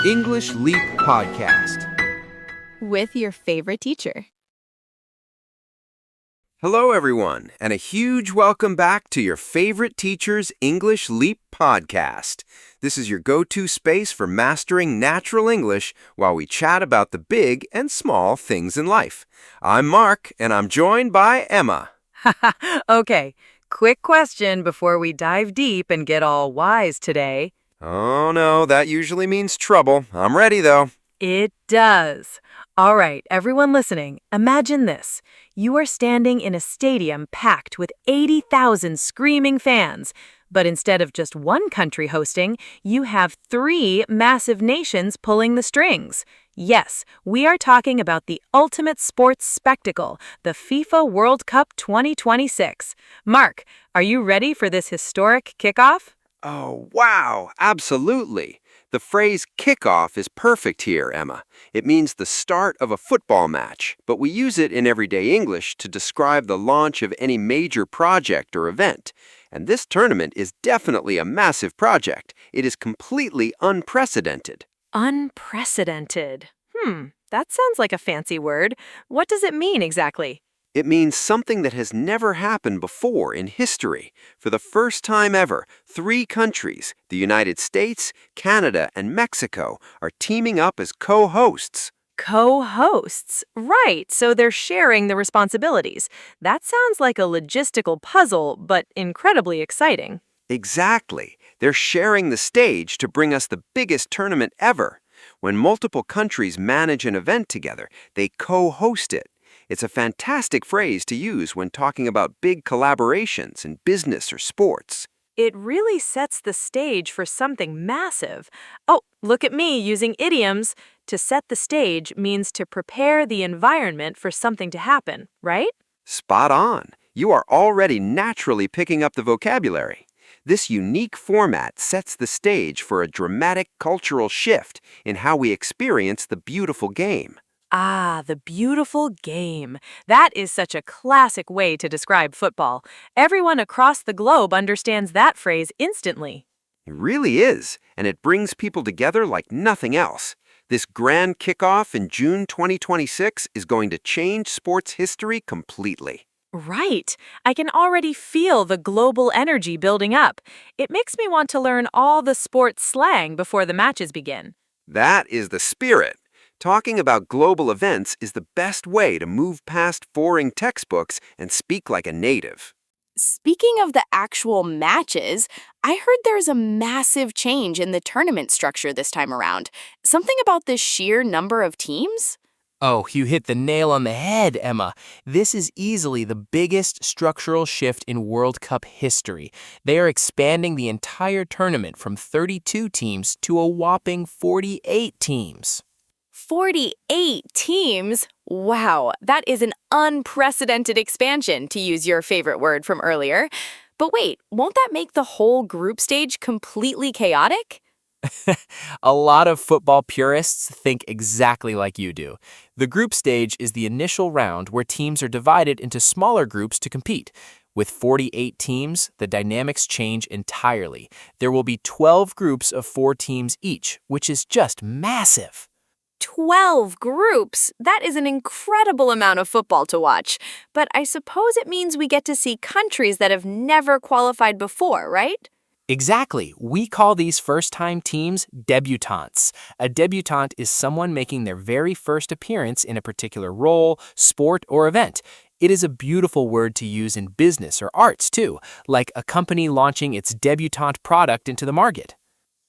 English Leap Podcast. With your favorite teacher. Hello, everyone, and a huge welcome back to your favorite teacher's English Leap Podcast. This is your go-to space for mastering natural English while we chat about the big and small things in life. I'm Mark, and I'm joined by Emma. Okay, quick question before we dive deep and get all wise today. Oh, no, that usually means trouble. I'm ready, though. It does. All right, everyone listening, imagine this. You are standing in a stadium packed with 80,000 screaming fans, but instead of just one country hosting, you have 3 massive nations pulling the strings. Yes, we are talking about the ultimate sports spectacle, the FIFA World Cup 2026. Mark, are you ready for this historic kickoff? Oh, wow, absolutely. The phrase kickoff is perfect here, Emma. It means the start of a football match, but we use it in everyday English to describe the launch of any major project or event. And this tournament is definitely a massive project. It is completely unprecedented. Unprecedented. That sounds like a fancy word. What does it mean exactly? It means something that has never happened before in history. For the first time ever, 3 countries, the United States, Canada, and Mexico, are teaming up as co-hosts. Co-hosts. Right, so they're sharing the responsibilities. That sounds like a logistical puzzle, but incredibly exciting. Exactly. They're sharing the stage to bring us the biggest tournament ever. When multiple countries manage an event together, they co-host it. It's a fantastic phrase to use when talking about big collaborations in business or sports. It really sets the stage for something massive. Oh, look at me using idioms. To set the stage means to prepare the environment for something to happen, right? Spot on. You are already naturally picking up the vocabulary. This unique format sets the stage for a dramatic cultural shift in how we experience the beautiful game. Ah, the beautiful game. That is such a classic way to describe football. Everyone across the globe understands that phrase instantly. It really is, and it brings people together like nothing else. This grand kickoff in June 2026 is going to change sports history completely. Right. I can already feel the global energy building up. It makes me want to learn all the sports slang before the matches begin. That is the spirit. Talking about global events is the best way to move past boring textbooks and speak like a native. Speaking of the actual matches, I heard there's a massive change in the tournament structure this time around. Something about the sheer number of teams? Oh, you hit the nail on the head, Emma. This is easily the biggest structural shift in World Cup history. They are expanding the entire tournament from 32 teams to a whopping 48 teams. 48 teams? Wow, that is an unprecedented expansion, to use your favorite word from earlier. But wait, won't that make the whole group stage completely chaotic? A lot of football purists think exactly like you do. The group stage is the initial round where teams are divided into smaller groups to compete. With 48 teams, the dynamics change entirely. There will be 12 groups of 4 teams each, which is just massive. 12 groups? That is an incredible amount of football to watch. But I suppose it means we get to see countries that have never qualified before, right? Exactly. We call these first-time teams debutantes. A debutante is someone making their very first appearance in a particular role, sport, or event. It is a beautiful word to use in business or arts, too, like a company launching its debutante product into the market.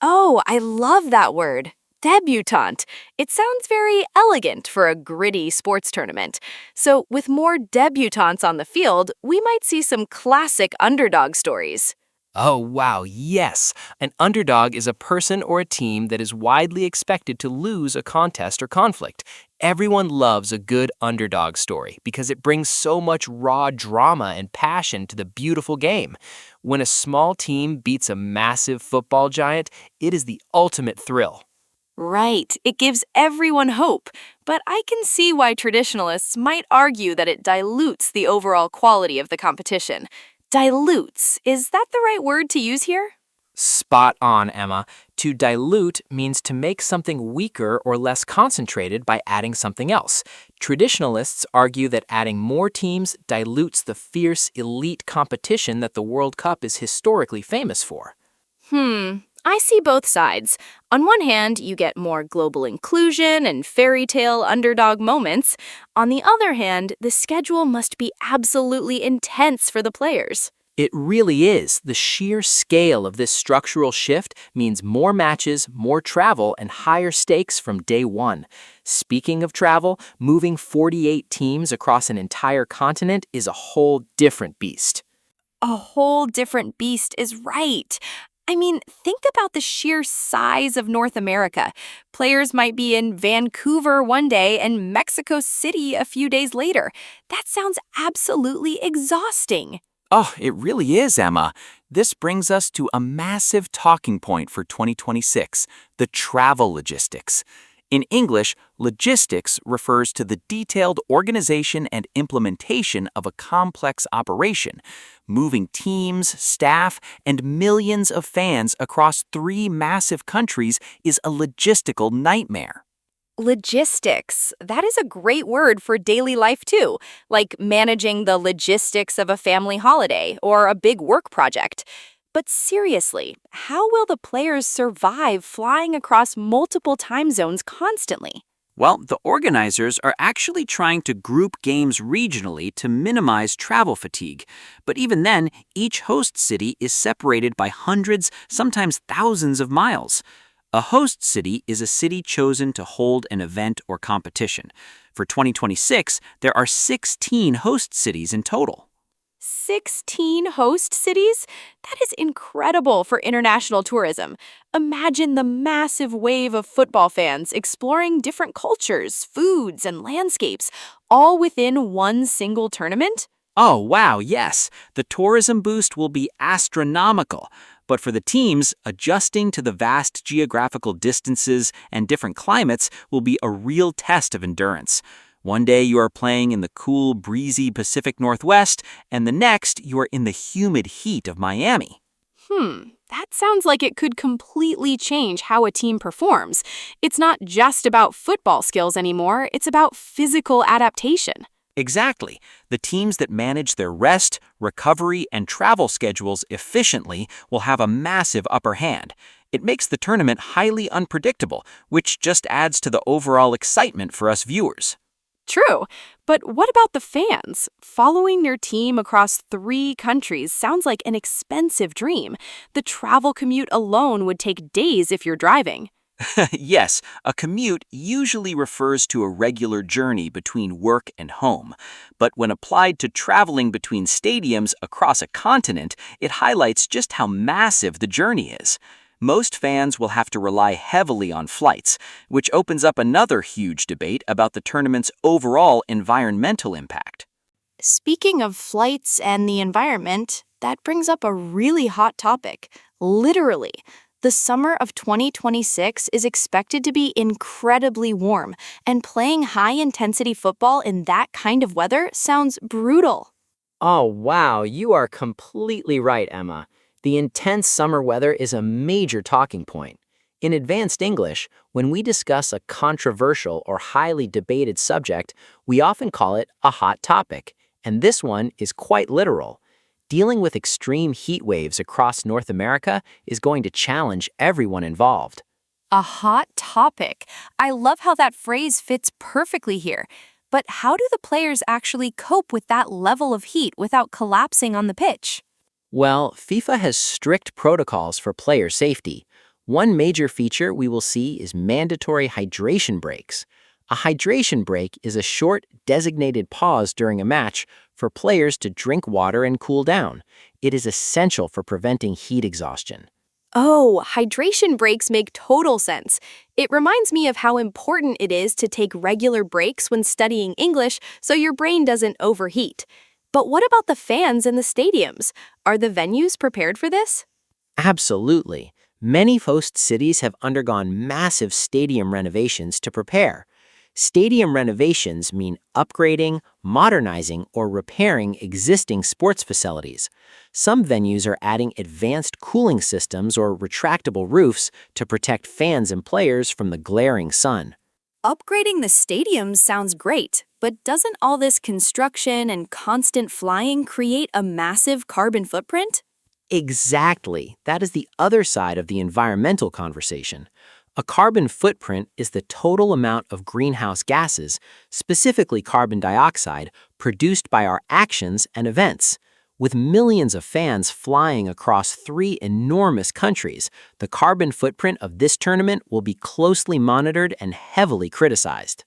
Oh, I love that word. Debutante. It sounds very elegant for a gritty sports tournament. So, with more debutantes on the field, we might see some classic underdog stories. Oh, wow, yes. An underdog is a person or a team that is widely expected to lose a contest or conflict. Everyone loves a good underdog story because it brings so much raw drama and passion to the beautiful game. When a small team beats a massive football giant, it is the ultimate thrill. Right, it gives everyone hope, but I can see why traditionalists might argue that it dilutes the overall quality of the competition. Dilutes, is that the right word to use here? Spot on, Emma. To dilute means to make something weaker or less concentrated by adding something else. Traditionalists argue that adding more teams dilutes the fierce, elite competition that the World Cup is historically famous for. I see both sides. On one hand, you get more global inclusion and fairy tale underdog moments. On the other hand, the schedule must be absolutely intense for the players. It really is. The sheer scale of this structural shift means more matches, more travel, and higher stakes from day one. Speaking of travel, moving 48 teams across an entire continent is a whole different beast. A whole different beast is right. I mean, think about the sheer size of North America. Players might be in Vancouver one day and Mexico City a few days later. That sounds absolutely exhausting. Oh, it really is, Emma. This brings us to a massive talking point for 2026, the travel logistics. In English, logistics refers to the detailed organization and implementation of a complex operation. Moving teams, staff, and millions of fans across 3 massive countries is a logistical nightmare. Logistics. That is a great word for daily life, too, like managing the logistics of a family holiday or a big work project. But seriously, how will the players survive flying across multiple time zones constantly? Well, the organizers are actually trying to group games regionally to minimize travel fatigue. But even then, each host city is separated by hundreds, sometimes thousands of miles. A host city is a city chosen to hold an event or competition. For 2026, there are 16 host cities in total. 16 host cities? That is incredible for international tourism. Imagine the massive wave of football fans exploring different cultures, foods, and landscapes, all within one single tournament. Oh, wow, yes. The tourism boost will be astronomical. But for the teams, adjusting to the vast geographical distances and different climates will be a real test of endurance. One day you are playing in the cool, breezy Pacific Northwest, and the next you are in the humid heat of Miami. That sounds like it could completely change how a team performs. It's not just about football skills anymore, it's about physical adaptation. Exactly. The teams that manage their rest, recovery, and travel schedules efficiently will have a massive upper hand. It makes the tournament highly unpredictable, which just adds to the overall excitement for us viewers. True, but what about the fans? Following your team across 3 countries sounds like an expensive dream. The travel commute alone would take days if you're driving. Yes, a commute usually refers to a regular journey between work and home. But when applied to traveling between stadiums across a continent, it highlights just how massive the journey is. Most fans will have to rely heavily on flights, which opens up another huge debate about the tournament's overall environmental impact. Speaking of flights and the environment, that brings up a really hot topic. Literally, the summer of 2026 is expected to be incredibly warm, and playing high-intensity football in that kind of weather sounds brutal. Oh, wow, you are completely right, Emma. The intense summer weather is a major talking point. In advanced English, when we discuss a controversial or highly debated subject, we often call it a hot topic, and this one is quite literal. Dealing with extreme heat waves across North America is going to challenge everyone involved. A hot topic. I love how that phrase fits perfectly here. But how do the players actually cope with that level of heat without collapsing on the pitch? Well, FIFA has strict protocols for player safety. One major feature we will see is mandatory hydration breaks. A hydration break is a short, designated pause during a match for players to drink water and cool down. It is essential for preventing heat exhaustion. Oh, hydration breaks make total sense. It reminds me of how important it is to take regular breaks when studying English so your brain doesn't overheat. But what about the fans in the stadiums? Are the venues prepared for this? Absolutely. Many host cities have undergone massive stadium renovations to prepare. Stadium renovations mean upgrading, modernizing, or repairing existing sports facilities. Some venues are adding advanced cooling systems or retractable roofs to protect fans and players from the glaring sun. Upgrading the stadiums sounds great, but doesn't all this construction and constant flying create a massive carbon footprint? Exactly. That is the other side of the environmental conversation. A carbon footprint is the total amount of greenhouse gases, specifically carbon dioxide, produced by our actions and events. With millions of fans flying across 3 enormous countries, the carbon footprint of this tournament will be closely monitored and heavily criticized.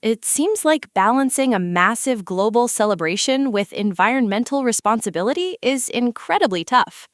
It seems like balancing a massive global celebration with environmental responsibility is incredibly tough.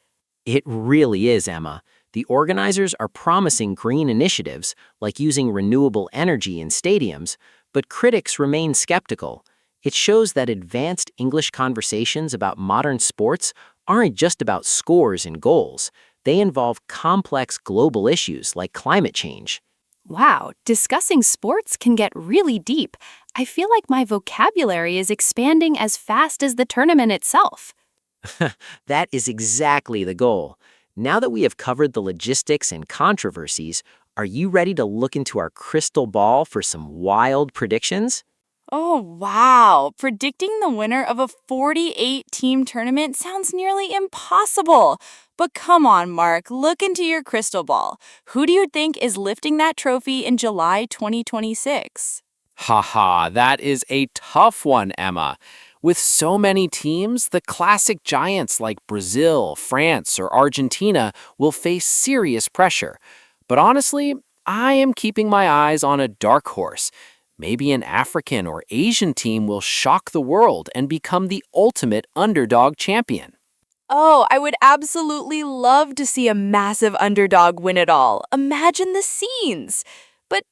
It really is, Emma. The organizers are promising green initiatives, like using renewable energy in stadiums, but critics remain skeptical. It shows that advanced English conversations about modern sports aren't just about scores and goals. They involve complex global issues like climate change. Wow, discussing sports can get really deep. I feel like my vocabulary is expanding as fast as the tournament itself. That is exactly the goal. Now that we have covered the logistics and controversies, are you ready to look into our crystal ball for some wild predictions? Oh, wow. Predicting the winner of a 48-team tournament sounds nearly impossible. But come on, Mark, look into your crystal ball. Who do you think is lifting that trophy in July 2026? Haha, that is a tough one, Emma. With so many teams, the classic giants like Brazil, France, or Argentina will face serious pressure. But honestly, I am keeping my eyes on a dark horse. Maybe an African or Asian team will shock the world and become the ultimate underdog champion. Oh, I would absolutely love to see a massive underdog win it all. Imagine the scenes. But,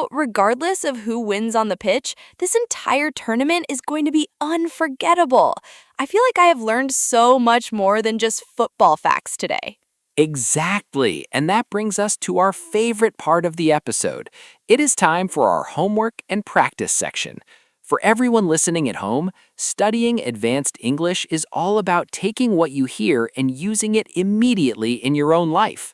regardless of who wins on the pitch, this entire tournament is going to be unforgettable. I feel like I have learned so much more than just football facts today. Exactly, and that brings us to our favorite part of the episode. It is time for our homework and practice section. For everyone listening at home, studying advanced English is all about taking what you hear and using it immediately in your own life.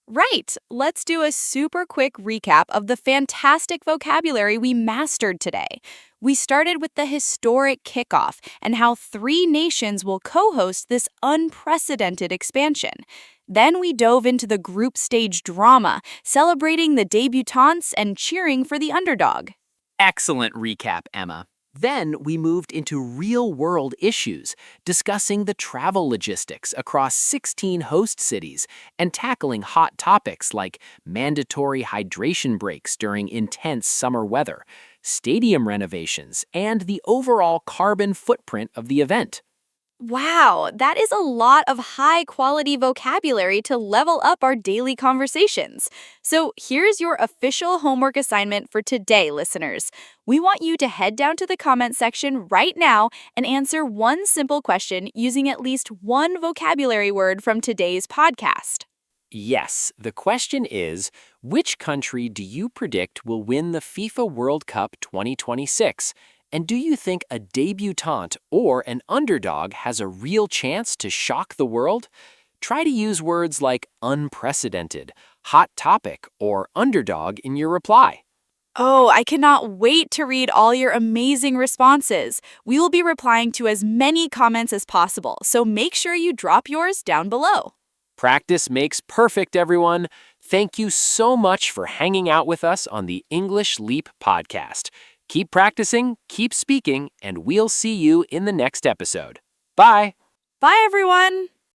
Right. Let's do a super quick recap of the fantastic vocabulary we mastered today. We started with the historic kickoff and how 3 nations will co-host this unprecedented expansion. Then we dove into the group stage drama, celebrating the debutantes and cheering for the underdog. Excellent recap, Emma. Then we moved into real-world issues, discussing the travel logistics across 16 host cities and tackling hot topics like mandatory hydration breaks during intense summer weather, stadium renovations, and the overall carbon footprint of the event. Wow, that is a lot of high-quality vocabulary to level up our daily conversations. So here's your official homework assignment for today, listeners. We want you to head down to the comment section right now and answer one simple question using at least one vocabulary word from today's podcast. Yes, the question is, which country do you predict will win the FIFA World Cup 2026? And do you think a debutante or an underdog has a real chance to shock the world? Try to use words like unprecedented, hot topic, or underdog in your reply. Oh, I cannot wait to read all your amazing responses. We will be replying to as many comments as possible, so make sure you drop yours down below. Practice makes perfect, everyone. Thank you so much for hanging out with us on the English Leap podcast. Keep practicing, keep speaking, and we'll see you in the next episode. Bye! Bye, everyone!